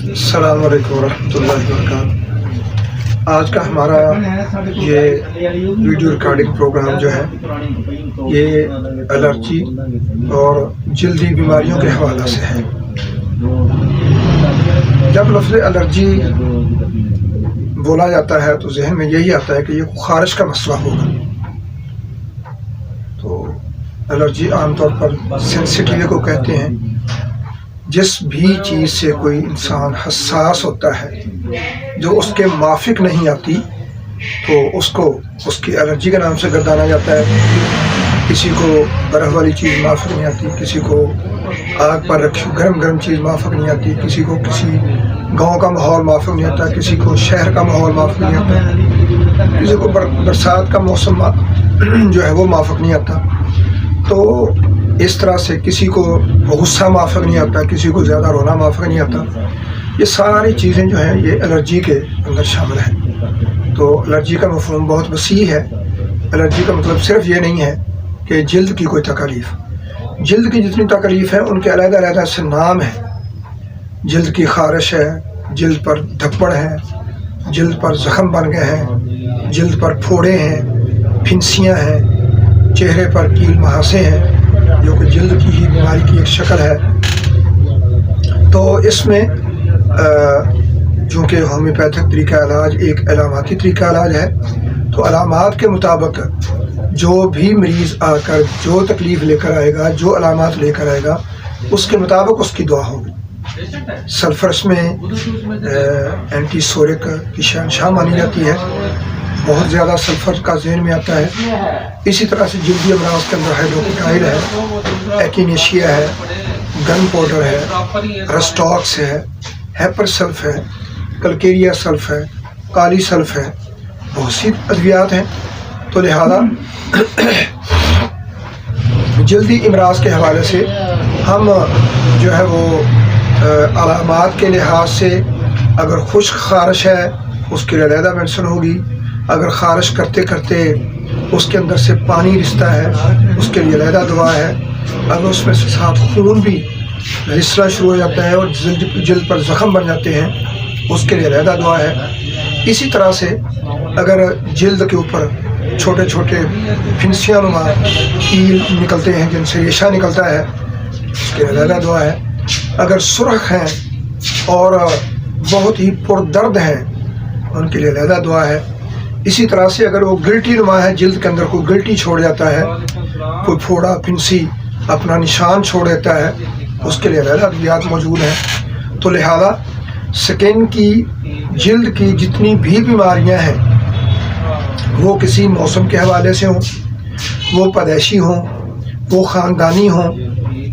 السلام علیکم ورحمۃ اللہ وبرکاتہ۔ آج کا ہمارا یہ ویڈیو ریکارڈنگ پروگرام جو ہے یہ الرجی اور جلدی بیماریوں کے حوالے سے ہے۔ جب لفظ الرجی بولا جاتا ہے تو ذہن میں یہی آتا ہے کہ یہ خارش کا مسئلہ ہوگا۔ تو الرجی عام طور پر سینسیٹیو کو کہتے ہیں۔ جس بھی چیز سے کوئی انسان حساس ہوتا ہے جو اس کے موافق نہیں آتی تو اس کو اس کی الرجی کے نام سے گردانا جاتا ہے۔ کسی کو برف والی چیز موافق نہیں آتی، کسی کو آگ پر رکھی گرم چیز موافق نہیں آتی، کسی کو کسی گاؤں کا ماحول موافق نہیں آتا، کسی کو شہر کا ماحول موافق نہیں آتا، کسی کو برسات کا موسم جو ہے وہ موافق نہیں آتا۔ تو اس طرح سے کسی کو غصہ موافق نہیں آتا، کسی کو زیادہ رونا موافق نہیں آتا۔ یہ ساری چیزیں جو ہیں یہ الرجی کے اندر شامل ہیں۔ تو الرجی کا مفہوم بہت وسیع ہے۔ الرجی کا مطلب صرف یہ نہیں ہے کہ جلد کی کوئی تکلیف، جلد کی جتنی تکلیف ہیں ان کے علیحدہ علیحدہ سے نام ہیں۔ جلد کی خارش ہے، جلد پر دھپڑ ہے، جلد پر زخم بن گئے ہیں، جلد پر پھوڑے ہیں، پھنسیاں ہیں، چہرے پر کیل مہاسے ہیں جو کہ جلد کی ہی بیماری کی ایک شکل ہے۔ تو اس میں چونکہ ہومیوپیتھک طریقہ علاج ایک علاماتی طریقہ علاج ہے، تو علامات کے مطابق جو بھی مریض آ کر جو تکلیف لے کر آئے گا، جو علامات لے کر آئے گا، اس کے مطابق اس کی دعا ہوگی۔ سلفرس میں اینٹی سورک کی شہنشاہ مانی جاتی ہے، بہت زیادہ سلفر کا ذہن میں آتا ہے۔ اسی طرح سے جلدی امراض کے اندر ہائیڈروکسائڈ ہے، ایکینیشیا ہے، گن پاؤڈر ہے، رسٹاکس ہے، ہیپر سلف ہے، کلکیریا سلف ہے، کالی سلف ہے، بہت سی ادویات ہیں۔ تو لہذا جلدی امراض کے حوالے سے ہم جو ہے وہ علامات کے لحاظ سے اگر خشک خارش ہے اس کے لیے علیحدہ میڈیسن ہوگی، اگر خارش کرتے کرتے اس کے اندر سے پانی رستا ہے اس کے لیے علیحدہ دوا ہے، اگر اس میں سے ساتھ خون بھی رسنا شروع ہو جاتا ہے اور جلد پر زخم بن جاتے ہیں اس کے لیے علیحدہ دوا ہے۔ اسی طرح سے اگر جلد کے اوپر چھوٹے چھوٹے پھنسیاں نما کیل نکلتے ہیں جن سے ریشہ نکلتا ہے اس کے لیے علیحدہ دوا ہے۔ اگر سرخ ہیں اور بہت ہی پردرد ہیں ان کے لیے علیحدہ دعا ہے۔ اسی طرح سے اگر وہ گلٹی نما ہے، جلد کے اندر کوئی گلٹی چھوڑ جاتا ہے، کوئی پھوڑا پھنسی اپنا نشان چھوڑ دیتا ہے، اس کے لیے علیحدہ ادویات موجود ہیں۔ تو لہذا سکن کی جلد کی جتنی بھی بیماریاں ہیں وہ کسی موسم کے حوالے سے ہوں، وہ پیدائشی ہوں، وہ خاندانی ہوں،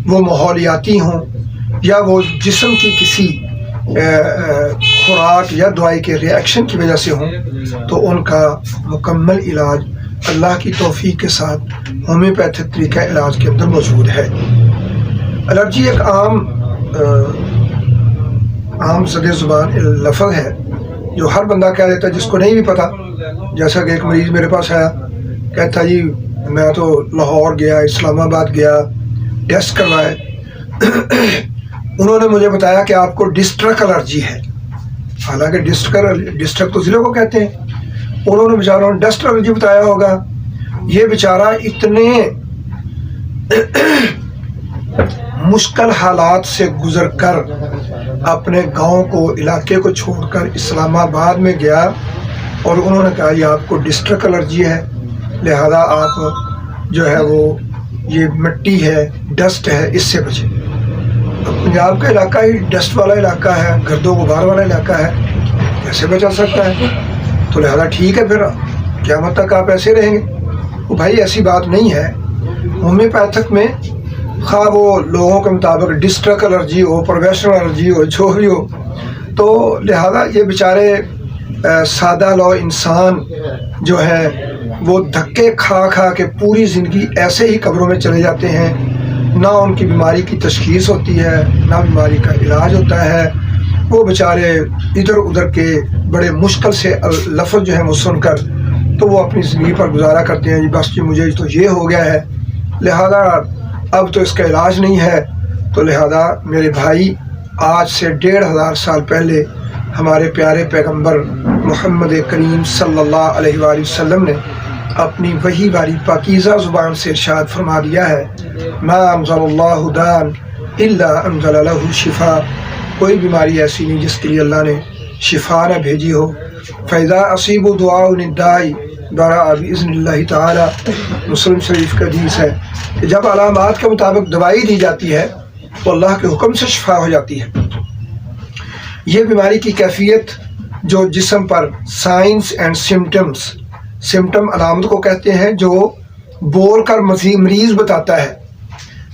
وہ ماحولیاتی ہوں، یا وہ جسم کی کسی خوراک یا دوائی کے ری ایکشن کی وجہ سے ہوں، تو ان کا مکمل علاج اللہ کی توفیق کے ساتھ ہومیوپیتھک طریقہ علاج کے اندر موجود ہے۔ الرجی ایک عام سدے زبان لفظ ہے جو ہر بندہ کہہ دیتا ہے جس کو نہیں بھی پتہ۔ جیسا کہ ایک مریض میرے پاس آیا، کہتا جی میں تو لاہور گیا، اسلام آباد گیا، ٹیسٹ کروائے، انہوں نے مجھے بتایا کہ آپ کو ڈسٹرک الرجی ہے۔ حالانکہ ڈسٹرک تو ضلع کو کہتے ہیں، انہوں نے بیچاروں نے ڈسٹ الرجی بتایا ہوگا۔ یہ بیچارہ اتنے مشکل حالات سے گزر کر اپنے گاؤں کو، علاقے کو چھوڑ کر اسلام آباد میں گیا اور انہوں نے کہا یہ آپ کو ڈسٹرک الرجی ہے، لہذا آپ جو ہے وہ یہ مٹی ہے، ڈسٹ ہے، اس سے بچیں۔ پنجاب کا علاقہ ہی ڈسٹ والا علاقہ ہے، گرد و غبار والا علاقہ ہے، کیسے بچا سکتا ہے؟ تو لہذا ٹھیک ہے، پھر قیامت تک آپ ایسے رہیں گے؟ وہ بھائی ایسی بات نہیں ہے۔ ہومیوپیتھک میں خواہ وہ لوگوں کے مطابق ڈسٹرک الرجی ہو، پروفیشنل الرجی ہو، جو بھی ہو، تو لہذا یہ بیچارے سادہ لو انسان جو ہے وہ دھکے کھا کھا کے پوری زندگی ایسے ہی قبروں میں چلے جاتے ہیں، نہ ان کی بیماری کی تشخیص ہوتی ہے، نہ بیماری کا علاج ہوتا ہے۔ وہ بیچارے ادھر ادھر کے بڑے مشکل سے لفظ جو ہیں وہ سن کر تو وہ اپنی زندگی پر گزارا کرتے ہیں، بس جی مجھے تو یہ ہو گیا ہے، لہذا اب تو اس کا علاج نہیں ہے۔ تو لہذا میرے بھائی آج سے 1500 سال پہلے ہمارے پیارے پیغمبر محمد کریم صلی اللہ علیہ وآلہ وسلم نے اپنی وحی والی پاکیزہ زبان سے ارشاد فرما دیا ہے، ما انزل اللہ دان الا انزل لہ شفا، کوئی بیماری ایسی نہیں جس کے لیے اللہ نے شفا نہ بھیجی ہو۔ فَإِذَا أَصِيبُ دُعَاءُ الدَّاعِ بَرَأَ بِإِذْنِ اللَّهِ تعالی، مسلم شریف کا حدیث ہے کہ جب علامات کے مطابق دوائی دی جاتی ہے تو اللہ کے حکم سے شفا ہو جاتی ہے۔ یہ بیماری کی کیفیت جو جسم پر سائنس اینڈ سمٹم علامت کو کہتے ہیں، جو بول کر مریض بتاتا ہے۔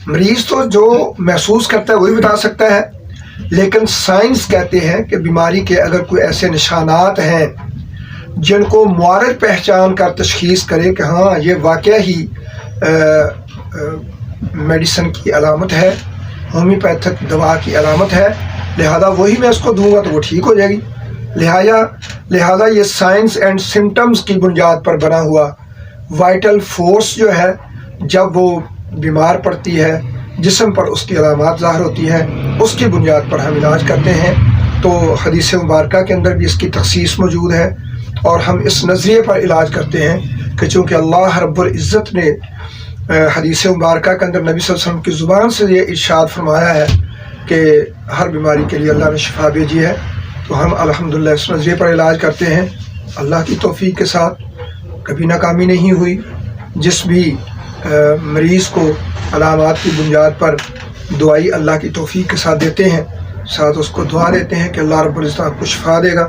مریض تو جو محسوس کرتا ہے وہی بتا سکتا ہے، لیکن سائنس کہتے ہیں کہ بیماری کے اگر کوئی ایسے نشانات ہیں جن کو معرض پہچان کر تشخیص کرے کہ ہاں یہ واقعہ ہی میڈیسن کی علامت ہے، ہومیوپیتھک دوا کی علامت ہے، لہذا وہی میں اس کو دوں گا تو وہ ٹھیک ہو جائے گی۔ لہذا یہ سائنس اینڈ سمٹمز کی بنیاد پر بنا ہوا وائٹل فورس جو ہے، جب وہ بیمار پڑتی ہے جسم پر اس کی علامات ظاہر ہوتی ہیں، اس کی بنیاد پر ہم علاج کرتے ہیں۔ تو حدیث مبارکہ کے اندر بھی اس کی تخصیص موجود ہے، اور ہم اس نظریے پر علاج کرتے ہیں کہ چونکہ اللہ رب العزت نے حدیث مبارکہ کے اندر نبی صلی اللہ علیہ وسلم کی زبان سے یہ ارشاد فرمایا ہے کہ ہر بیماری کے لیے اللہ نے شفا بھیجی ہے، تو ہم الحمدللہ اس نظریے پر علاج کرتے ہیں۔ اللہ کی توفیق کے ساتھ کبھی ناکامی نہیں ہوئی۔ جس بھی مریض کو علامات کی بنیاد پر دعائی اللہ کی توفیق کے ساتھ دیتے ہیں، ساتھ اس کو دعا دیتے ہیں کہ اللہ رب العزت آپ کو شفا دے گا،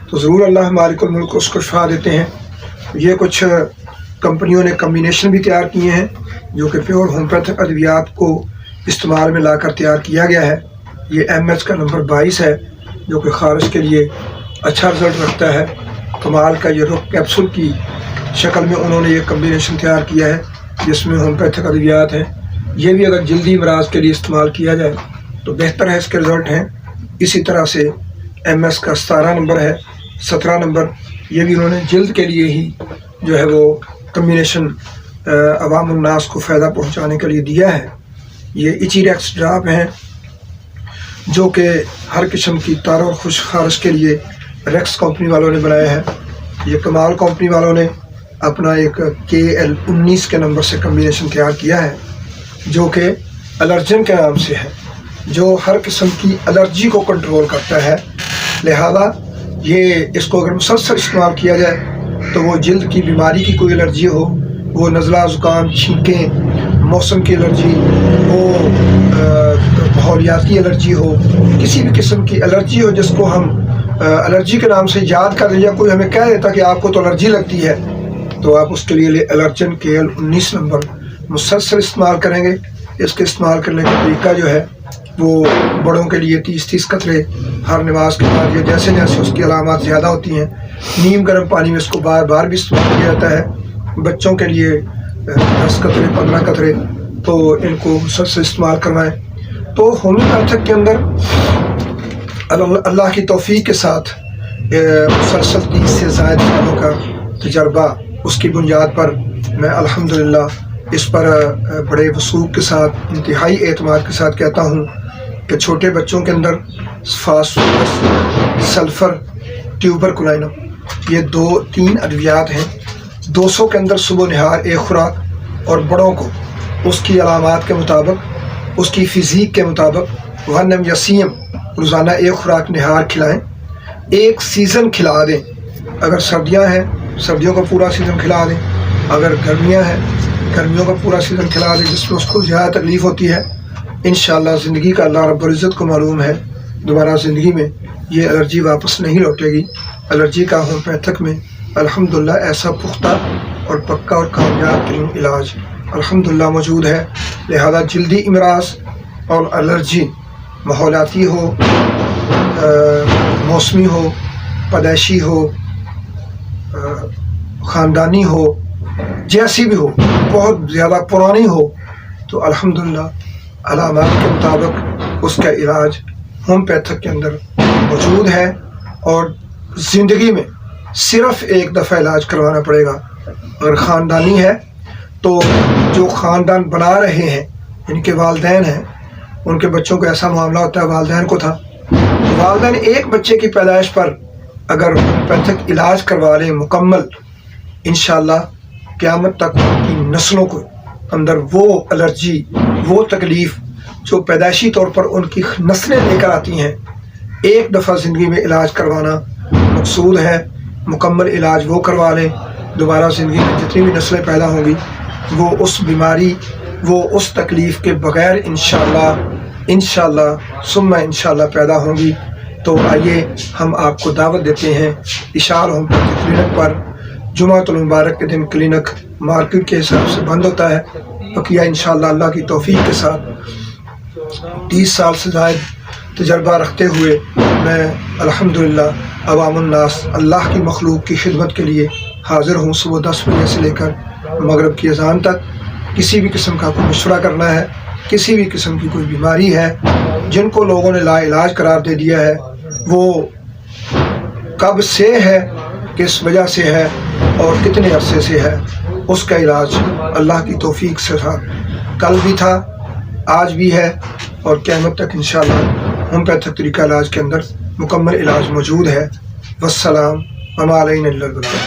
تو ضرور اللہ مالک الملک اس کو شفا دیتے ہیں۔ یہ کچھ کمپنیوں نے کمبینیشن بھی تیار کیے ہیں جو کہ پیور ہومیوپیتھک ادویات کو استعمال میں لا کر تیار کیا گیا ہے۔ یہ MS کا نمبر 22 ہے جو کہ خارش کے لیے اچھا رزلٹ رکھتا ہے۔ کمال کا یہ رخ کیپسول کی شکل میں انہوں نے یہ کمبینیشن تیار کیا ہے جس میں ہومیوپیتھک ادویات ہیں۔ یہ بھی اگر جلدی امراض کے لیے استعمال کیا جائے تو بہتر ہے، اس کے رزلٹ ہیں۔ اسی طرح سے MS کا 17 نمبر ہے، 17 نمبر، یہ بھی انہوں نے جلد کے لیے ہی جو ہے وہ کمبینیشن عوام الناس کو فائدہ پہنچانے کے لیے دیا ہے۔ یہ ایچی ریکس ڈراپ ہیں جو کہ ہر قسم کی تار اور خشک خارش کے لیے ریکس کمپنی والوں نے بنایا ہے۔ یہ کمال کمپنی والوں نے اپنا ایک KL19 کے نمبر سے کمبینیشن تیار کیا ہے جو کہ الرجن کے نام سے ہے، جو ہر قسم کی الرجی کو کنٹرول کرتا ہے۔ لہذا یہ اس کو اگر مسلسل استعمال کیا جائے تو وہ جلد کی بیماری کی کوئی الرجی ہو، وہ نزلہ زکام، چھینکیں، موسم کی الرجی ہو، ماحولیاتی الرجی ہو، کسی بھی قسم کی الرجی ہو جس کو ہم الرجی کے نام سے یاد کر دیں، یا کوئی ہمیں کہہ دیتا کہ آپ کو تو الرجی لگتی ہے، تو آپ اس کے لیے الرجن KL19 نمبر مسلسل استعمال کریں گے۔ اس کے استعمال کرنے کا طریقہ جو ہے وہ بڑوں کے لیے 30 قطرے ہر نماز کے بعد، یا جیسے جیسے اس کی علامات زیادہ ہوتی ہیں نیم گرم پانی میں اس کو بار بار بھی استعمال کیا جاتا ہے۔ بچوں کے لیے 10 قطرے 15 قطرے، تو ان کو مسلسل استعمال کروائیں۔ تو ہومیوپیتھک کے اندر اللہ کی توفیق کے ساتھ مسلسل 30 سے زائد سالوں کا تجربہ، اس کی بنیاد پر میں الحمدللہ اس پر بڑے وثوق کے ساتھ، انتہائی اعتماد کے ساتھ کہتا ہوں کہ چھوٹے بچوں کے اندر فاسفورس، سلفر، ٹیوبرکلائنم، یہ 2-3 ادویات ہیں۔ 200 کے اندر صبح نہار ایک خوراک، اور بڑوں کو اس کی علامات کے مطابق، اس کی فزیک کے مطابق غنم یا سیم روزانہ ایک خوراک نہار کھلائیں۔ ایک سیزن کھلا دیں، اگر سردیاں ہیں سردیوں کا پورا سیزن کھلا دیں، اگر گرمیاں ہیں گرمیوں کا پورا سیزن کھلا دیں، جس میں اس کو زیادہ تکلیف ہوتی ہے۔ انشاءاللہ زندگی کا اللہ رب العزت کو معلوم ہے، دوبارہ زندگی میں یہ الرجی واپس نہیں لوٹے گی۔ الرجی کا ہومیوپیتھک میں الحمدللہ ایسا پختہ اور پکا اور کامیاب ترین علاج الحمدللہ موجود ہے۔ لہذا جلدی امراض اور الرجی، ماحولیاتی ہو، موسمی ہو، پیدائشی ہو، خاندانی ہو، جیسی بھی ہو، بہت زیادہ پرانی ہو، تو الحمدللہ علامات کے مطابق اس کا علاج ہومیوپیتھک کے اندر موجود ہے، اور زندگی میں صرف ایک دفعہ علاج کروانا پڑے گا۔ اگر خاندانی ہے تو جو خاندان بنا رہے ہیں، ان کے والدین ہیں، ان کے بچوں کو ایسا معاملہ ہوتا ہے، والدین کو تھا، والدین ایک بچے کی پیدائش پر اگر ہومیوپیتھک علاج کروا لیں مکمل، انشاءاللہ قیامت تک ان کی نسلوں کو اندر وہ الرجی، وہ تکلیف جو پیدائشی طور پر ان کی نسلیں لے کر آتی ہیں، ایک دفعہ زندگی میں علاج کروانا مقصود ہے۔ مکمل علاج وہ کروا لیں، دوبارہ زندگی میں جتنی بھی نسلیں پیدا ہوں گی وہ اس بیماری، وہ اس تکلیف کے بغیر انشاءاللہ ثم انشاءاللہ پیدا ہوں گی۔ تو آئیے ہم آپ کو دعوت دیتے ہیں اشار ہومیوپیتھک کلینک پر۔ جمعۃ المبارک کے دن کلینک مارکیٹ کے حساب سے بند ہوتا ہے، بقیہ انشاءاللہ اللہ کی توفیق کے ساتھ 30 سال سے زائد تجربہ رکھتے ہوئے میں الحمدللہ عوام الناس، اللہ کی مخلوق کی خدمت کے لیے حاضر ہوں۔ صبح 10 بجے سے لے کر مغرب کی اذان تک کسی بھی قسم کا کوئی مشورہ کرنا ہے، کسی بھی قسم کی کوئی بیماری ہے جن کو لوگوں نے لا علاج قرار دے دیا ہے، وہ کب سے ہے، کس وجہ سے ہے اور کتنے عرصے سے ہے، اس کا علاج اللہ کی توفیق سے تھا، کل بھی تھا، آج بھی ہے اور قیامت تک انشاءاللہ ہومیوپیتھک طریقہ علاج کے اندر مکمل علاج موجود ہے۔ والسلام وما علینا الا البلاغ۔